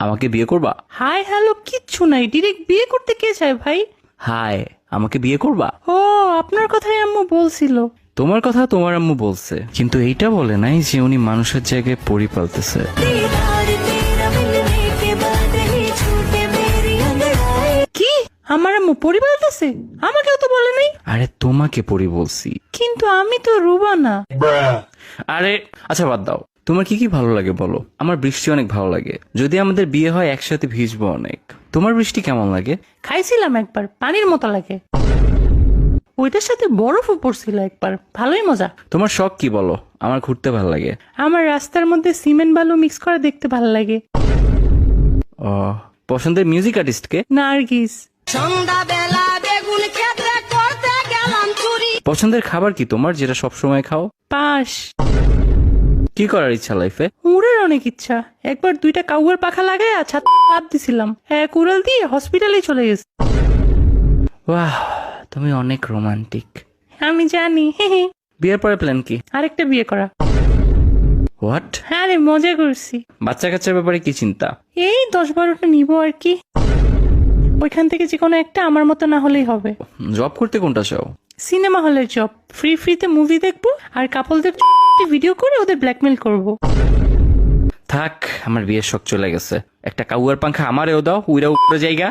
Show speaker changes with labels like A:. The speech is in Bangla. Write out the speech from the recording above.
A: আমাকে বিয়ে করবা?
B: হাই হ্যালো কিচ্ছু নাই, ডিরেক্ট বিয়ে করতে কে চায় ভাই?
A: হাই, আমাকে বিয়ে করবা?
B: ও, আপনার কথাই আম্মু বলছিল।
A: তোমার কথা তোমার আম্মু বলছে, কিন্তু এইটা বলে নাই যে উনি মানুষের জায়গায় পরি পালতেছে।
B: কি? আমার আম্মু পরি বলতেছে? আমাকেও তো বলে নাই।
A: আরে তোমাকে পরি বলছি।
B: কিন্তু আমি তো রুবা না।
A: আরে আচ্ছা বাদ দাও, তোমার কি কি ভালো লাগে বলো। আমার বৃষ্টি অনেক ভালো লাগে, যদি আমাদের বিয়ে হয় একসাথে ভিজবো অনেক। তোমার বৃষ্টি কেমন লাগে?
B: খাইছিলাম একবার, পানির মতো লাগে। ওইটার সাথে বরফও পড়ছিল একবার, ভালোই মজা।
A: তোমার শখ কি বলো? আমার ঘুরতে ভালো লাগে।
B: আমার রাস্তার মধ্যে সিমেন্ট বালু মিক্স করে দেখতে ভালো লাগে।
A: ও, পছন্দের মিউজিক আর্টিস্ট কে?
B: নার্গিস।
C: সন্ধ্যাবেলা বেগুন ক্ষেত্রে করতে গেলাম চুরি।
A: পছন্দের খাবার কি তোমার, যেটা সব সময় খাও?
B: পাশ।
A: কি করার ইচ্ছা লাইফে?
B: উড়ের অনেক ইচ্ছা। একবার 2টা কাউয়ের পাখা লাগাই ছাদ লাফ দিছিলাম, এক উড়াল দিয়ে হসপিটালে চলে গেছে।
A: বাহ, তুমি অনেক রোমান্টিক।
B: আমি জানি।
A: বিয়ের পরে প্ল্যান কি?
B: আরেকটা বিয়ে করা।
A: হোয়াট?
B: হ্যাঁ রে, মজা করছি।
A: বাচ্চা কাচ্চার ব্যাপারে কি চিন্তা?
B: এই 10-12টা নিব আর কি। ওইখান থেকে যে কোনো একটা আমার মতো না হলেই হবে।
A: জব করতে কোনটা চাও?
B: সিনেমা হলের জব, ফ্রিতে মুভি দেখবো আর কাপলদের ভিডিও করে ওদের ব্ল্যাকমেল করব।
A: থাক, আমার বিয়ের শখ চলে গেছে। একটা কাউয়ার পাংখা আমারেও দাও, উইরা উপরে জায়গা।